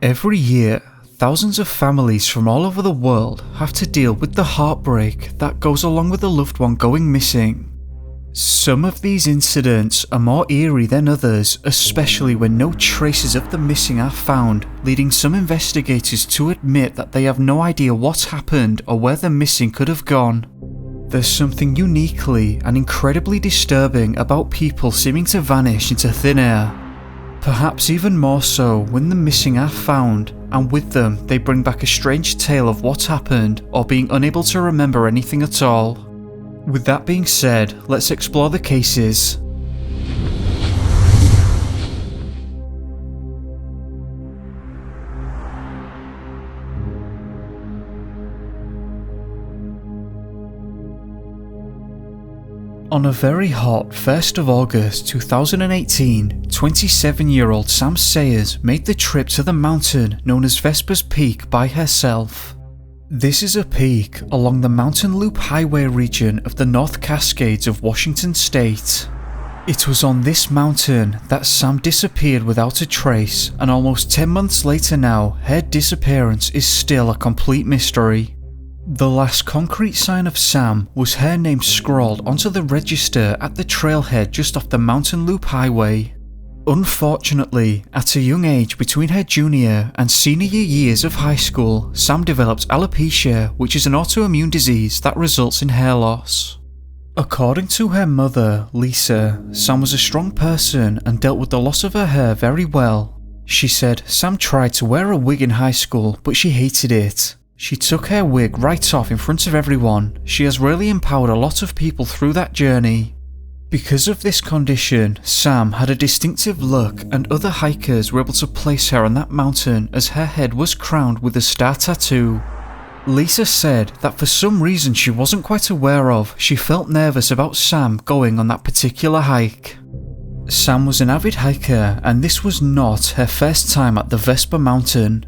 Every year, thousands of families from all over the world have to deal with the heartbreak that goes along with a loved one going missing. Some of these incidents are more eerie than others, especially when no traces of the missing are found, leading some investigators to admit that they have no idea what happened or where the missing could have gone. There's something uniquely and incredibly disturbing about people seeming to vanish into thin air. Perhaps even more so when the missing are found, and with them they bring back a strange tale of what happened or being unable to remember anything at all. With that being said, let's explore the cases. On a very hot 1st of August 2018, 27-year-old Sam Sayers made the trip to the mountain known as Vesper's Peak by herself. This is a peak along the Mountain Loop Highway region of the North Cascades of Washington State. It was on this mountain that Sam disappeared without a trace, and almost 10 months later now, her disappearance is still a complete mystery. The last concrete sign of Sam was her name scrawled onto the register at the trailhead just off the Mountain Loop Highway. Unfortunately, at a young age between her junior and senior years of high school, Sam developed alopecia, which is an autoimmune disease that results in hair loss. According to her mother, Lisa, Sam was a strong person and dealt with the loss of her hair very well. She said Sam tried to wear a wig in high school, but she hated it. She took her wig right off in front of everyone. She has really empowered a lot of people through that journey. Because of this condition, Sam had a distinctive look, and other hikers were able to place her on that mountain as her head was crowned with a star tattoo. Lisa said that for some reason she wasn't quite aware of, she felt nervous about Sam going on that particular hike. Sam was an avid hiker, and this was not her first time at the Vesper Mountain.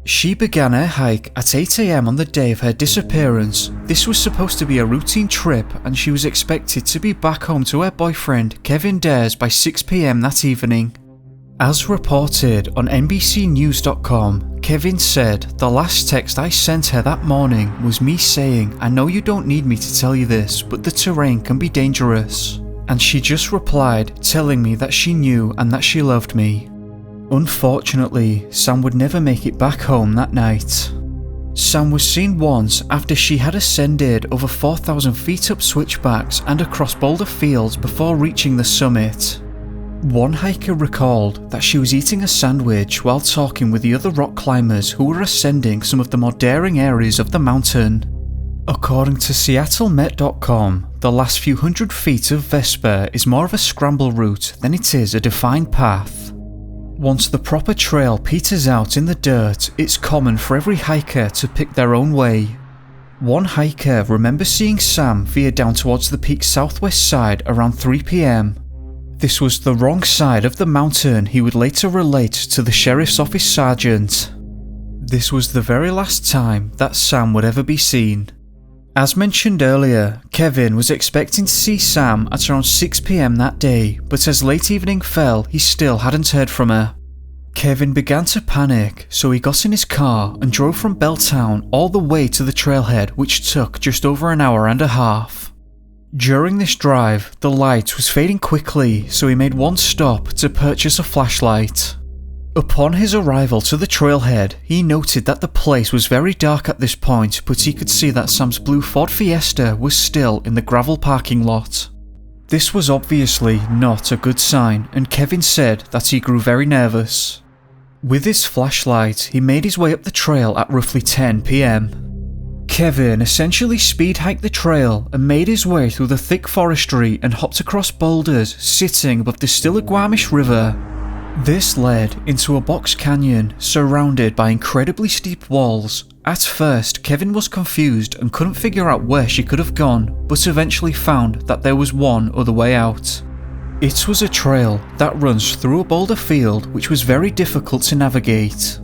She began her hike at 8 AM on the day of her disappearance. This was supposed to be a routine trip, and she was expected to be back home to her boyfriend, Kevin Dares, by 6 PM that evening. As reported on NBCnews.com, Kevin said, "The last text I sent her that morning was me saying, 'I know you don't need me to tell you this, but the terrain can be dangerous.' And she just replied, telling me that she knew and that she loved me." Unfortunately, Sam would never make it back home that night. Sam was seen once after she had ascended over 4,000 feet up switchbacks and across boulder fields before reaching the summit. One hiker recalled that she was eating a sandwich while talking with the other rock climbers who were ascending some of the more daring areas of the mountain. According to SeattleMet.com, the last few hundred feet of Vesper is more of a scramble route than it is a defined path. Once the proper trail peters out in the dirt, it's common for every hiker to pick their own way. One hiker remembers seeing Sam veer down towards the peak's southwest side around 3 PM. This was the wrong side of the mountain, he would later relate to the sheriff's office sergeant. This was the very last time that Sam would ever be seen. As mentioned earlier, Kevin was expecting to see Sam at around 6 PM that day, but as late evening fell, he still hadn't heard from her. Kevin began to panic, so he got in his car and drove from Belltown all the way to the trailhead, which took just over an hour and a half. During this drive, the light was fading quickly, so he made one stop to purchase a flashlight. Upon his arrival to the trailhead, he noted that the place was very dark at this point, but he could see that Sam's blue Ford Fiesta was still in the gravel parking lot. This was obviously not a good sign, and Kevin said that he grew very nervous. With his flashlight, he made his way up the trail at roughly 10 PM. Kevin essentially speed hiked the trail and made his way through the thick forestry and hopped across boulders, sitting above the Stillaguamish River. This led into a box canyon surrounded by incredibly steep walls. At first, Kevin was confused and couldn't figure out where she could have gone, but eventually found that there was one other way out. It was a trail that runs through a boulder field which was very difficult to navigate.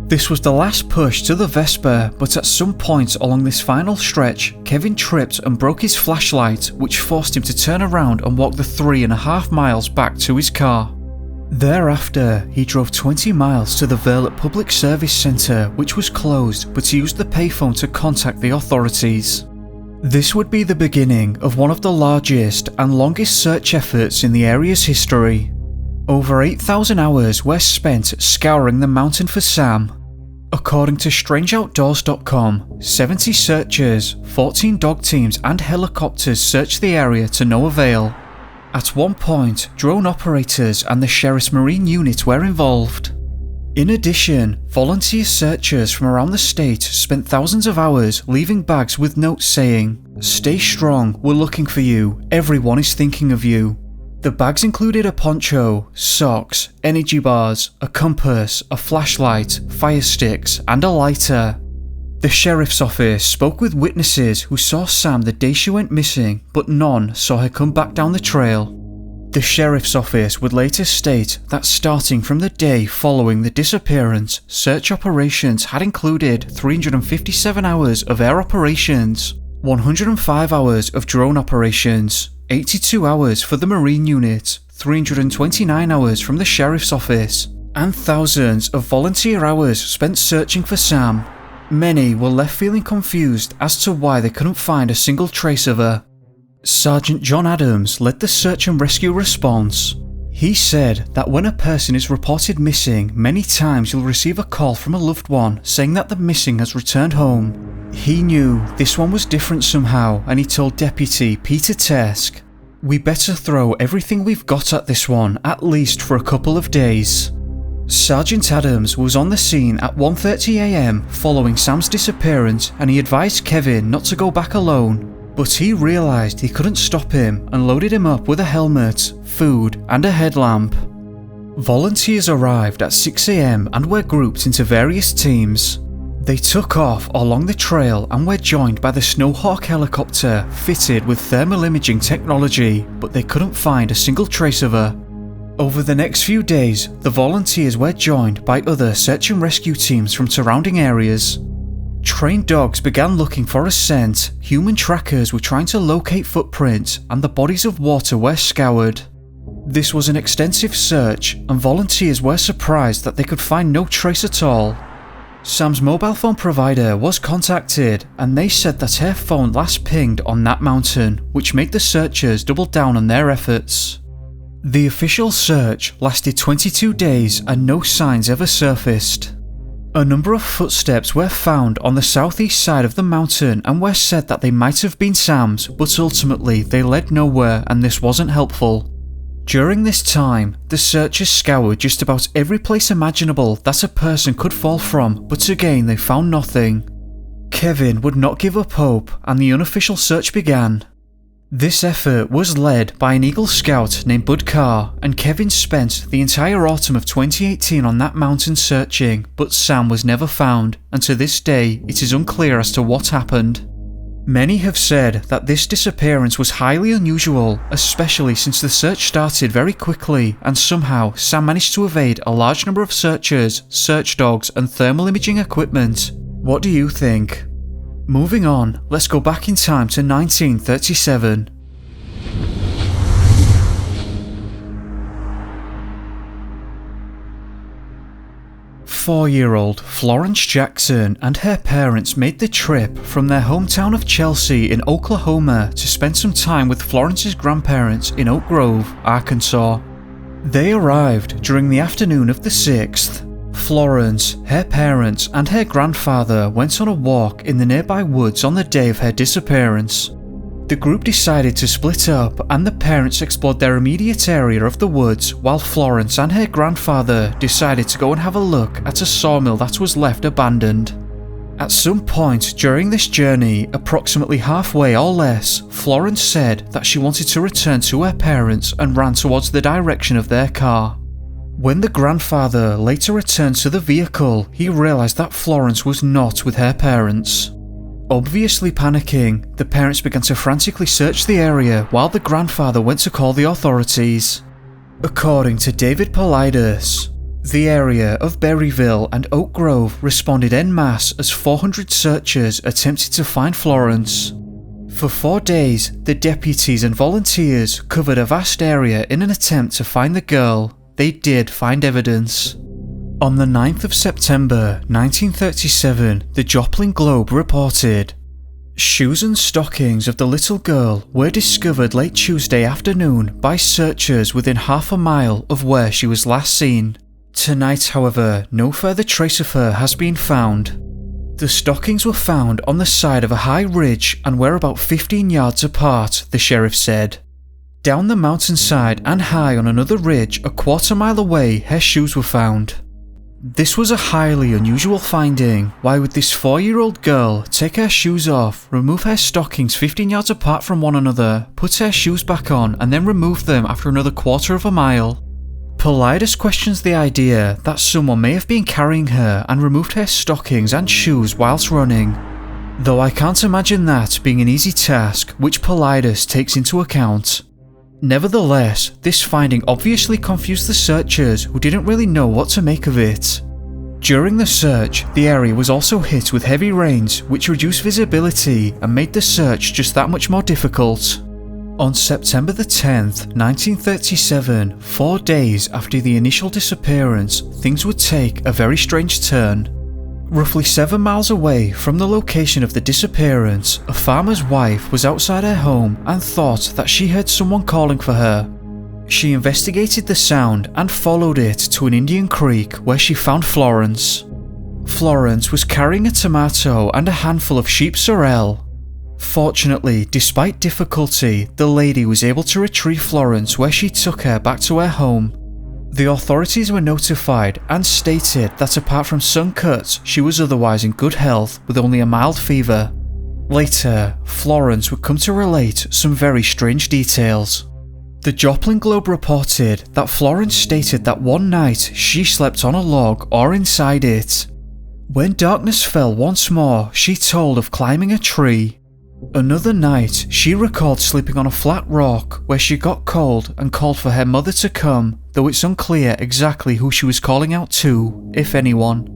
This was the last push to the Vesper, but at some point along this final stretch, Kevin tripped and broke his flashlight, which forced him to turn around and walk the 3.5 miles back to his car. Thereafter, he drove 20 miles to the Verlet Public Service Centre, which was closed, but he used the payphone to contact the authorities. This would be the beginning of one of the largest and longest search efforts in the area's history. Over 8,000 hours were spent scouring the mountain for Sam. According to StrangeOutdoors.com, 70 searchers, 14 dog teams and helicopters searched the area to no avail. At one point, drone operators and the Sheriff's Marine Unit were involved. In addition, volunteer searchers from around the state spent thousands of hours leaving bags with notes saying, "Stay strong, we're looking for you, everyone is thinking of you." The bags included a poncho, socks, energy bars, a compass, a flashlight, fire sticks, and a lighter. The sheriff's office spoke with witnesses who saw Sam the day she went missing, but none saw her come back down the trail. The sheriff's office would later state that starting from the day following the disappearance, search operations had included 357 hours of air operations, 105 hours of drone operations, 82 hours for the Marine Unit, 329 hours from the sheriff's office, and thousands of volunteer hours spent searching for Sam. Many were left feeling confused as to why they couldn't find a single trace of her. Sergeant John Adams led the search and rescue response. He said that when a person is reported missing, many times you'll receive a call from a loved one saying that the missing has returned home. He knew this one was different somehow, and he told Deputy Peter Tesk, "We better throw everything we've got at this one, at least for a couple of days." Sergeant Adams was on the scene at 1:30 AM following Sam's disappearance, and he advised Kevin not to go back alone, but he realised he couldn't stop him and loaded him up with a helmet, food and a headlamp. Volunteers arrived at 6 AM and were grouped into various teams. They took off along the trail and were joined by the Snowhawk helicopter fitted with thermal imaging technology, but they couldn't find a single trace of her. Over the next few days, the volunteers were joined by other search and rescue teams from surrounding areas. Trained dogs began looking for a scent, human trackers were trying to locate footprints, and the bodies of water were scoured. This was an extensive search, and volunteers were surprised that they could find no trace at all. Sam's mobile phone provider was contacted, and they said that her phone last pinged on that mountain, which made the searchers double down on their efforts. The official search lasted 22 days and no signs ever surfaced. A number of footsteps were found on the southeast side of the mountain and were said that they might have been Sam's, but ultimately they led nowhere and this wasn't helpful. During this time, the searchers scoured just about every place imaginable that a person could fall from, but again they found nothing. Kevin would not give up hope and the unofficial search began. This effort was led by an Eagle Scout named Bud Carr, and Kevin spent the entire autumn of 2018 on that mountain searching, but Sam was never found, and to this day it is unclear as to what happened. Many have said that this disappearance was highly unusual, especially since the search started very quickly, and somehow Sam managed to evade a large number of searchers, search dogs and thermal imaging equipment. What do you think? Moving on, let's go back in time to 1937. Four-year-old Florence Jackson and her parents made the trip from their hometown of Chelsea in Oklahoma to spend some time with Florence's grandparents in Oak Grove, Arkansas. They arrived during the afternoon of the 6th. Florence, her parents and her grandfather went on a walk in the nearby woods on the day of her disappearance. The group decided to split up and the parents explored their immediate area of the woods while Florence and her grandfather decided to go and have a look at a sawmill that was left abandoned. At some point during this journey, approximately halfway or less, Florence said that she wanted to return to her parents and ran towards the direction of their car. When the grandfather later returned to the vehicle, he realised that Florence was not with her parents. Obviously panicking, the parents began to frantically search the area while the grandfather went to call the authorities. According to David Politis, the area of Berryville and Oak Grove responded en masse as 400 searchers attempted to find Florence. For 4 days, the deputies and volunteers covered a vast area in an attempt to find the girl. they did find evidence. On the 9th of September 1937, the Joplin Globe reported, "Shoes and stockings of the little girl were discovered late Tuesday afternoon by searchers within half a mile of where she was last seen. Tonight, however, no further trace of her has been found." The stockings were found on the side of a high ridge and were about 15 yards apart, the sheriff said. Down the mountainside and high on another ridge a quarter-mile away, her shoes were found. This was a highly unusual finding. Why would this 4-year-old girl take her shoes off, remove her stockings 15 yards apart from one another, put her shoes back on, and then remove them after another quarter of a mile? Politis questions the idea that someone may have been carrying her and removed her stockings and shoes whilst running, though I can't imagine that being an easy task, which Politis takes into account. Nevertheless, this finding obviously confused the searchers, who didn't really know what to make of it. During the search, the area was also hit with heavy rains, which reduced visibility and made the search just that much more difficult. On September the 10th, 1937, 4 days after the initial disappearance, things would take a very strange turn. Roughly 7 miles away from the location of the disappearance, a farmer's wife was outside her home and thought that she heard someone calling for her. She investigated the sound and followed it to an Indian creek where she found Florence. Florence was carrying a tomato and a handful of sheep sorrel. Fortunately, despite difficulty, the lady was able to retrieve Florence, where she took her back to her home. The authorities were notified and stated that apart from some cuts, she was otherwise in good health with only a mild fever. Later, Florence would come to relate some very strange details. The Joplin Globe reported that Florence stated that one night she slept on a log or inside it. When darkness fell once more, she told of climbing a tree. Another night, she recalled sleeping on a flat rock where she got cold and called for her mother to come, though it's unclear exactly who she was calling out to, if anyone.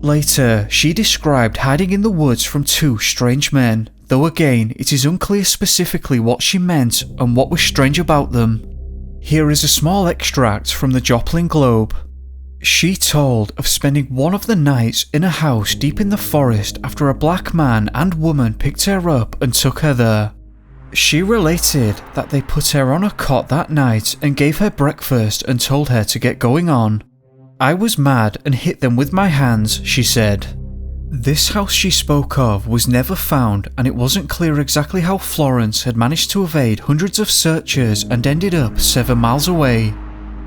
Later, she described hiding in the woods from 2 strange men, though again it is unclear specifically what she meant and what was strange about them. Here is a small extract from the Joplin Globe. She told of spending one of the nights in a house deep in the forest after a black man and woman picked her up and took her there. She related that they put her on a cot that night and gave her breakfast and told her to get going on. "I was mad and hit them with my hands," she said. This house she spoke of was never found, and it wasn't clear exactly how Florence had managed to evade hundreds of searchers and ended up 7 miles away.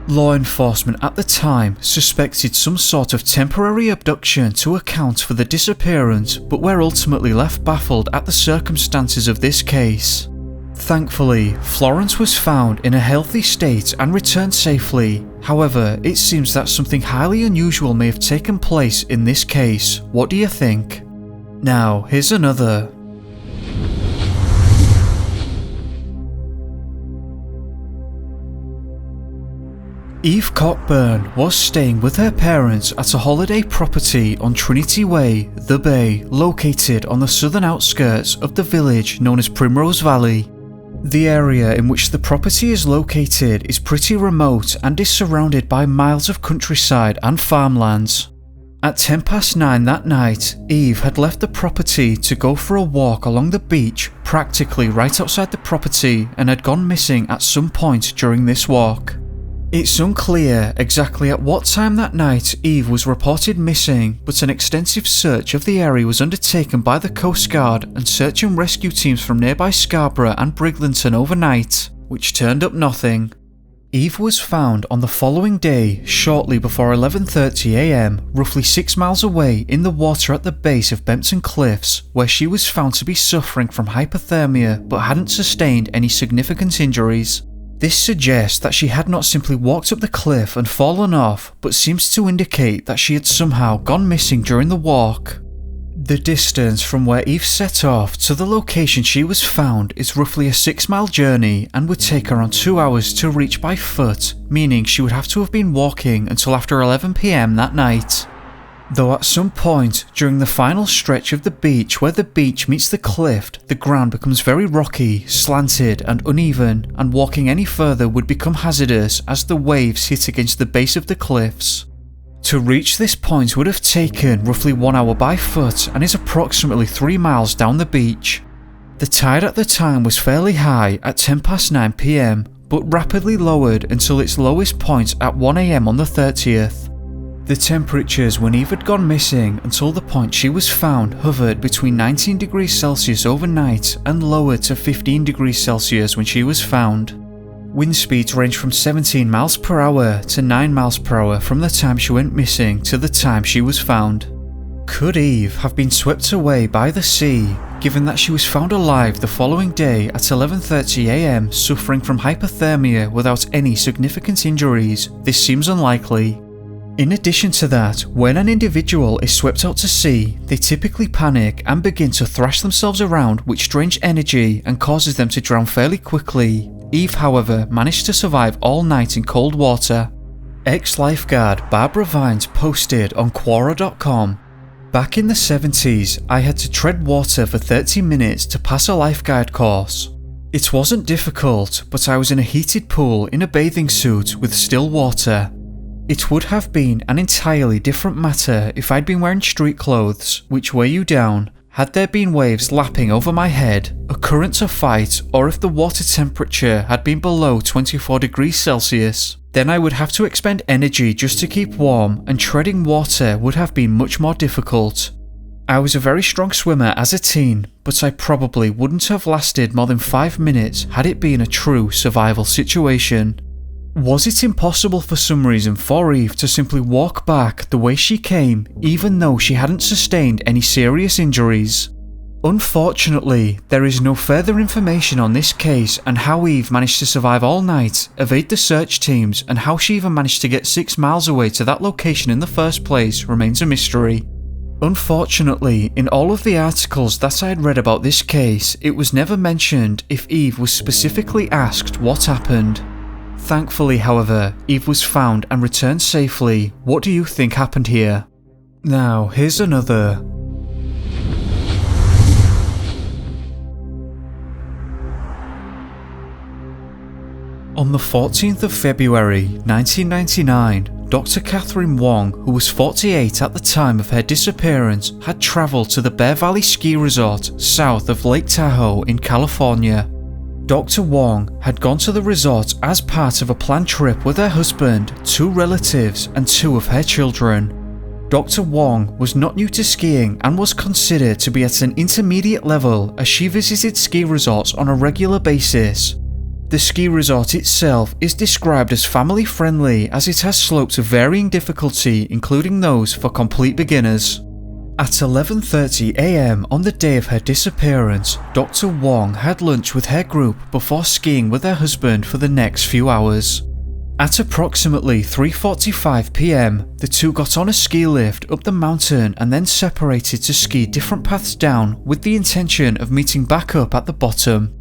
Law enforcement at the time suspected some sort of temporary abduction to account for the disappearance, but were ultimately left baffled at the circumstances of this case. Thankfully, Florence was found in a healthy state and returned safely. However, it seems that something highly unusual may have taken place in this case. What do you think? Now, here's another. Eve Cockburn was staying with her parents at a holiday property on Trinity Way, The Bay, located on the southern outskirts of the village known as Primrose Valley. The area in which the property is located is pretty remote and is surrounded by miles of countryside and farmlands. At 9:10 that night, Eve had left the property to go for a walk along the beach, practically right outside the property, and had gone missing at some point during this walk. It's unclear exactly at what time that night Eve was reported missing, but an extensive search of the area was undertaken by the Coast Guard and search and rescue teams from nearby Scarborough and Briglinton overnight, which turned up nothing. Eve was found on the following day, shortly before 11:30 am, roughly 6 miles away in the water at the base of Bempton Cliffs, where she was found to be suffering from hypothermia but hadn't sustained any significant injuries. This suggests that she had not simply walked up the cliff and fallen off, but seems to indicate that she had somehow gone missing during the walk. The distance from where Eve set off to the location she was found is roughly a 6-mile journey and would take around 2 hours to reach by foot, meaning she would have to have been walking until after 11 PM that night. Though at some point during the final stretch of the beach where the beach meets the cliff, the ground becomes very rocky, slanted and uneven, and walking any further would become hazardous as the waves hit against the base of the cliffs. To reach this point would have taken roughly 1 hour by foot and is approximately 3 miles down the beach. The tide at the time was fairly high at 9 PM, but rapidly lowered until its lowest point at 1 AM on the 30th. The temperatures when Eve had gone missing until the point she was found hovered between 19 degrees Celsius overnight and lowered to 15 degrees Celsius when she was found. Wind speeds ranged from 17 miles per hour to 9 miles per hour from the time she went missing to the time she was found. Could Eve have been swept away by the sea, given that she was found alive the following day at 11:30 AM suffering from hypothermia without any significant injuries? This seems unlikely. In addition to that, when an individual is swept out to sea, they typically panic and begin to thrash themselves around with strange energy and causes them to drown fairly quickly. Eve, however, managed to survive all night in cold water. Ex-lifeguard Barbara Vines posted on Quora.com, "Back in the 70s, I had to tread water for 30 minutes to pass a lifeguard course. It wasn't difficult, but I was in a heated pool in a bathing suit with still water. It would have been an entirely different matter if I'd been wearing street clothes, which weigh you down, had there been waves lapping over my head, a current to fight, or if the water temperature had been below 24 degrees Celsius. Then I would have to expend energy just to keep warm, and treading water would have been much more difficult. I was a very strong swimmer as a teen, but I probably wouldn't have lasted more than 5 minutes had it been a true survival situation." Was it impossible for some reason for Eve to simply walk back the way she came, even though she hadn't sustained any serious injuries? Unfortunately, there is no further information on this case and how Eve managed to survive all night, evade the search teams, and how she even managed to get 6 miles away to that location in the first place remains a mystery. Unfortunately, in all of the articles that I had read about this case, it was never mentioned if Eve was specifically asked what happened. Thankfully, however, Eve was found and returned safely. What do you think happened here? Now, here's another. On the 14th of February 1999, Dr. Catherine Wong, who was 48 at the time of her disappearance, had travelled to the Bear Valley Ski Resort south of Lake Tahoe in California. Dr. Wong had gone to the resort as part of a planned trip with her husband, 2 relatives, and 2 of her children. Dr. Wong was not new to skiing and was considered to be at an intermediate level as she visited ski resorts on a regular basis. The ski resort itself is described as family friendly as it has slopes of varying difficulty, including those for complete beginners. At 11:30 AM on the day of her disappearance, Dr. Wong had lunch with her group before skiing with her husband for the next few hours. At approximately 3:45 PM, the two got on a ski lift up the mountain and then separated to ski different paths down with the intention of meeting back up at the bottom.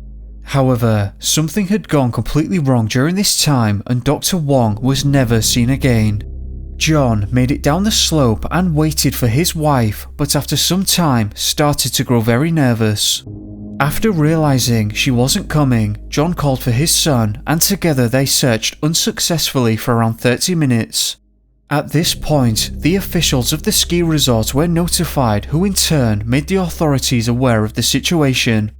However, something had gone completely wrong during this time and Dr. Wong was never seen again. John made it down the slope and waited for his wife, but after some time started to grow very nervous. After realizing she wasn't coming, John called for his son and together they searched unsuccessfully for around 30 minutes. At this point, the officials of the ski resort were notified, who in turn made the authorities aware of the situation.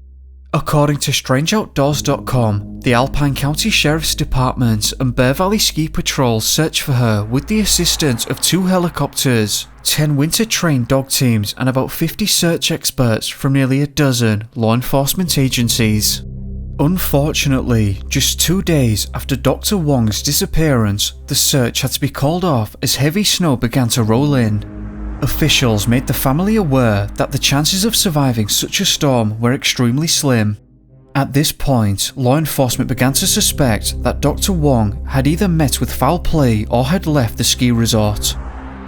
According to StrangeOutdoors.com, the Alpine County Sheriff's Department and Bear Valley Ski Patrol searched for her with the assistance of 2 helicopters, 10 winter-trained dog teams, and about 50 search experts from nearly a dozen law enforcement agencies. Unfortunately, just 2 days after Dr. Wong's disappearance, the search had to be called off as heavy snow began to roll in. Officials made the family aware that the chances of surviving such a storm were extremely slim. At this point, law enforcement began to suspect that Dr. Wong had either met with foul play or had left the ski resort.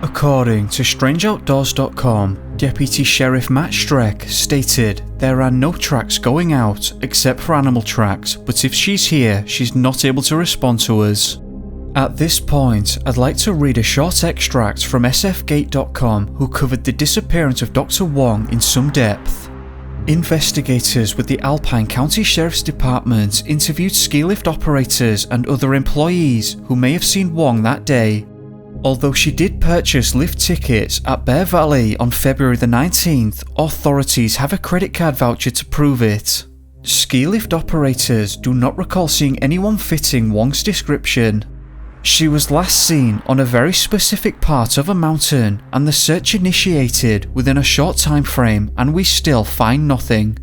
According to StrangeOutdoors.com, Deputy Sheriff Matt Streck stated, "There are no tracks going out except for animal tracks, but if she's here, she's not able to respond to us." At this point, I'd like to read a short extract from sfgate.com, who covered the disappearance of Dr. Wong in some depth. Investigators with the Alpine County Sheriff's Department interviewed ski lift operators and other employees who may have seen Wong that day. Although she did purchase lift tickets at Bear Valley on February the 19th, authorities have a credit card voucher to prove it. Ski lift operators do not recall seeing anyone fitting Wong's description. She was last seen on a very specific part of a mountain, and the search initiated within a short time frame, and we still find nothing.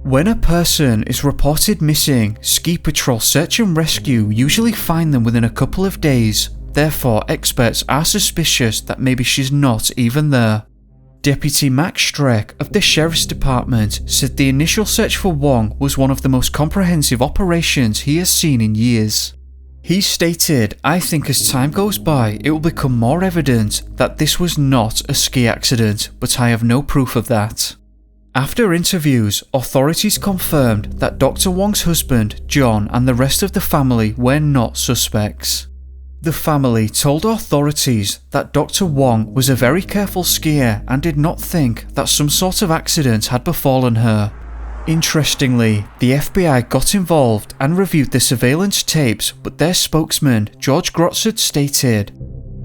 When a person is reported missing, Ski Patrol Search and Rescue usually find them within a couple of days. Therefore, experts are suspicious that maybe she's not even there. Deputy Max Streck of the Sheriff's Department said the initial search for Wong was one of the most comprehensive operations he has seen in years. He stated, "I think as time goes by, it will become more evident that this was not a ski accident, but I have no proof of that." After interviews, authorities confirmed that Dr. Wong's husband, John, and the rest of the family were not suspects. The family told authorities that Dr. Wong was a very careful skier and did not think that some sort of accident had befallen her. Interestingly, the FBI got involved and reviewed the surveillance tapes, but their spokesman, George Grotzard, stated,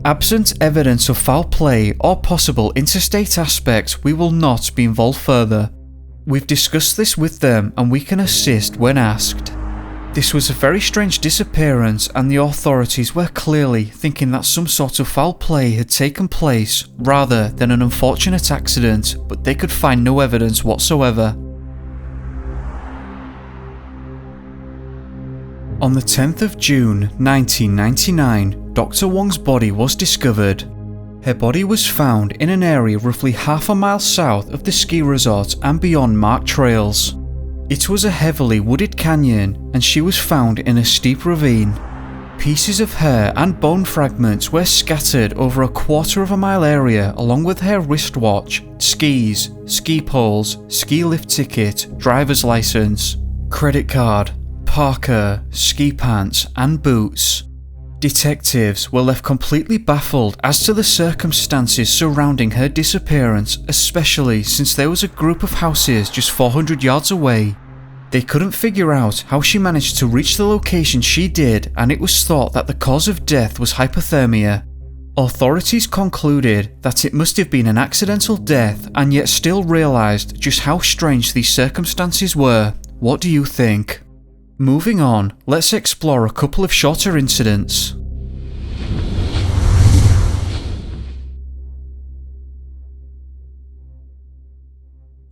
"Absent evidence of foul play or possible interstate aspects, we will not be involved further. We've discussed this with them and we can assist when asked." This was a very strange disappearance, and the authorities were clearly thinking that some sort of foul play had taken place rather than an unfortunate accident, but they could find no evidence whatsoever. On the 10th of June 1999, Dr. Wong's body was discovered. Her body was found in an area roughly half a mile south of the ski resort and beyond marked trails. It was a heavily wooded canyon, and she was found in a steep ravine. Pieces of hair and bone fragments were scattered over a quarter of a mile area, along with her wristwatch, skis, ski poles, ski lift ticket, driver's license, credit card, parka, ski pants, and boots. Detectives were left completely baffled as to the circumstances surrounding her disappearance, especially since there was a group of houses just 400 yards away. They couldn't figure out how she managed to reach the location she did, and it was thought that the cause of death was hypothermia. Authorities concluded that it must have been an accidental death, and yet still realised just how strange these circumstances were. What do you think? Moving on, let's explore a couple of shorter incidents.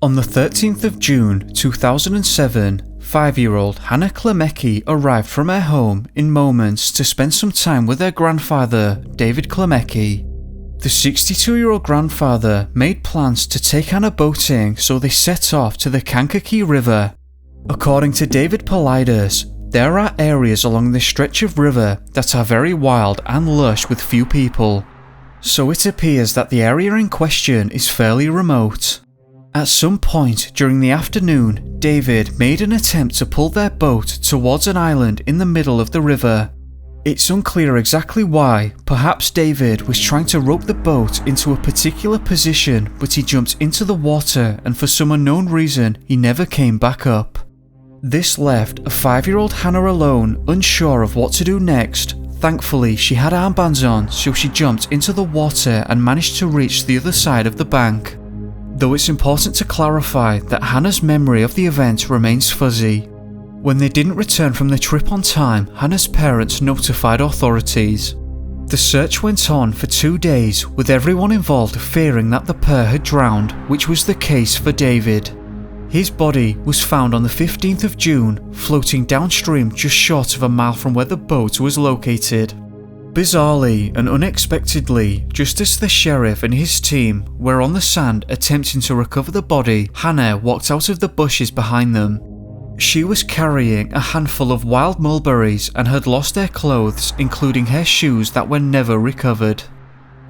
On the 13th of June 2007, 5-year-old Hannah Clemecki arrived from her home in Moments to spend some time with her grandfather, David Clemecki. The 62-year-old grandfather made plans to take Hannah boating, so they set off to the Kankakee River. According to David Polides, there are areas along this stretch of river that are very wild and lush with few people, so it appears that the area in question is fairly remote. At some point during the afternoon, David made an attempt to pull their boat towards an island in the middle of the river. It's unclear exactly why. Perhaps David was trying to rope the boat into a particular position, but he jumped into the water, and for some unknown reason, he never came back up. This left a 5-year-old Hannah alone, unsure of what to do next. Thankfully, she had armbands on, so she jumped into the water and managed to reach the other side of the bank. Though it's important to clarify that Hannah's memory of the event remains fuzzy. When they didn't return from the trip on time, Hannah's parents notified authorities. The search went on for 2 days, with everyone involved fearing that the pair had drowned, which was the case for David. His body was found on the 15th of June, floating downstream just short of a mile from where the boat was located. Bizarrely and unexpectedly, just as the sheriff and his team were on the sand attempting to recover the body, Hannah walked out of the bushes behind them. She was carrying a handful of wild mulberries and had lost her clothes, including her shoes that were never recovered.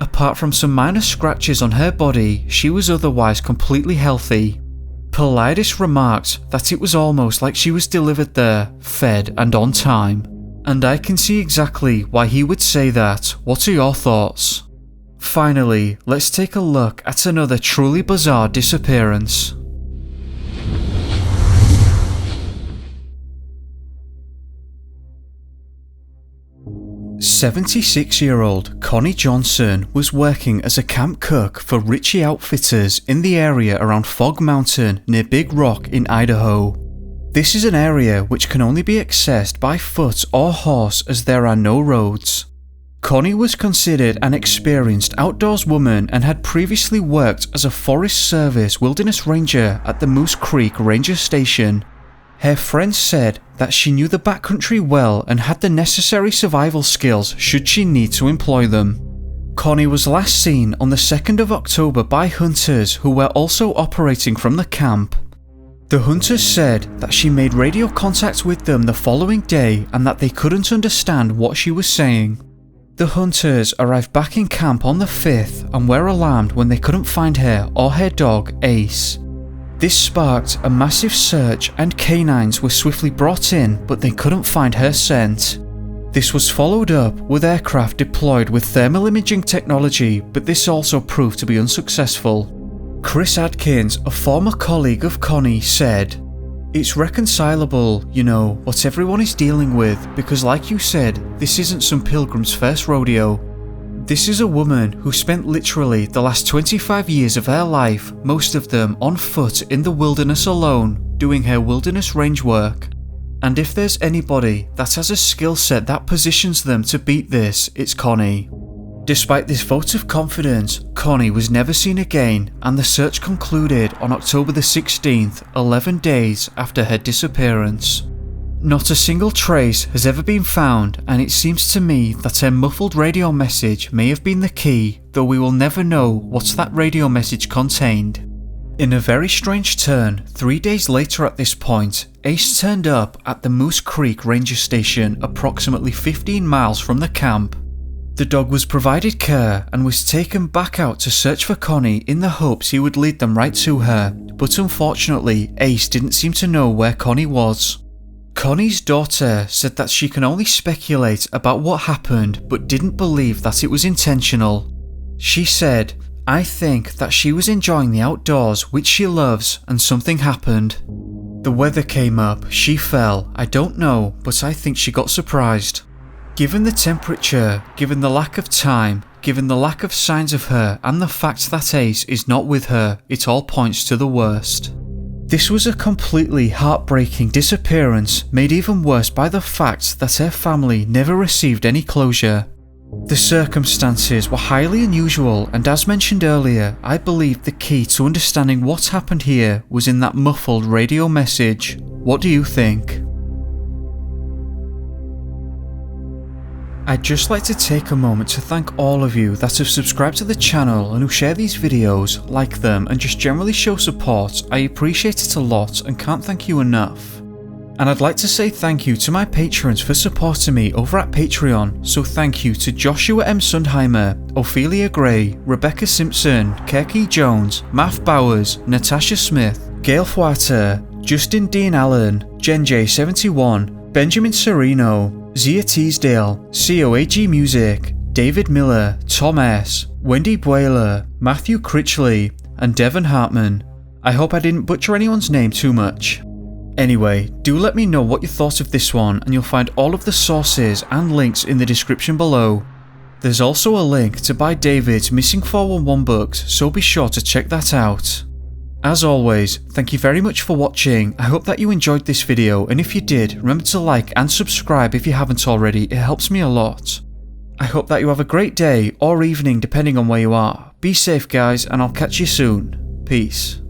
Apart from some minor scratches on her body, she was otherwise completely healthy. Polides remarked that it was almost like she was delivered there, fed and on time. And I can see exactly why he would say that. What are your thoughts? Finally, let's take a look at another truly bizarre disappearance. 76-year-old Connie Johnson was working as a camp cook for Ritchie Outfitters in the area around Fog Mountain near Big Rock in Idaho. This is an area which can only be accessed by foot or horse as there are no roads. Connie was considered an experienced outdoors woman and had previously worked as a Forest Service wilderness ranger at the Moose Creek Ranger Station. Her friends said that she knew the backcountry well and had the necessary survival skills should she need to employ them. Connie was last seen on the 2nd of October by hunters who were also operating from the camp. The hunters said that she made radio contact with them the following day and that they couldn't understand what she was saying. The hunters arrived back in camp on the 5th and were alarmed when they couldn't find her or her dog Ace. This sparked a massive search and canines were swiftly brought in, but they couldn't find her scent. This was followed up with aircraft deployed with thermal imaging technology, but this also proved to be unsuccessful. Chris Adkins, a former colleague of Connie, said, "It's reconcilable, what everyone is dealing with, because like you said, this isn't some pilgrim's first rodeo. This is a woman who spent literally the last 25 years of her life, most of them on foot in the wilderness alone, doing her wilderness range work. And if there's anybody that has a skill set that positions them to beat this, it's Connie." Despite this vote of confidence, Connie was never seen again, and the search concluded on October the 16th, 11 days after her disappearance. Not a single trace has ever been found, and it seems to me that her muffled radio message may have been the key, though we will never know what that radio message contained. In a very strange turn, 3 days later at this point, Ace turned up at the Moose Creek Ranger Station approximately 15 miles from the camp. The dog was provided care and was taken back out to search for Connie in the hopes he would lead them right to her, but unfortunately Ace didn't seem to know where Connie was. Connie's daughter said that she can only speculate about what happened but didn't believe that it was intentional. She said, "I think that she was enjoying the outdoors, which she loves, and something happened. The weather came up, she fell, I don't know, but I think she got surprised." Given the temperature, given the lack of time, given the lack of signs of her, and the fact that Ace is not with her, it all points to the worst. This was a completely heartbreaking disappearance, made even worse by the fact that her family never received any closure. The circumstances were highly unusual, and as mentioned earlier, I believe the key to understanding what happened here was in that muffled radio message. What do you think? I'd just like to take a moment to thank all of you that have subscribed to the channel and who share these videos, like them, and just generally show support. I appreciate it a lot and can't thank you enough. And I'd like to say thank you to my patrons for supporting me over at Patreon, so thank you to Joshua M. Sundheimer, Ophelia Gray, Rebecca Simpson, Kirky Jones, Math Bowers, Natasha Smith, Gail Fuata, Justin Dean Allen, Jen J71, Benjamin Sereno, Zia Teasdale, COAG Music, David Miller, Tom S., Wendy Bueller, Matthew Critchley, and Devon Hartman. I hope I didn't butcher anyone's name too much. Anyway, do let me know what you thought of this one, and you'll find all of the sources and links in the description below. There's also a link to buy David's Missing 411 books, so be sure to check that out. As always, thank you very much for watching. I hope that you enjoyed this video, and if you did, remember to like and subscribe if you haven't already, it helps me a lot. I hope that you have a great day or evening depending on where you are. Be safe guys, and I'll catch you soon. Peace.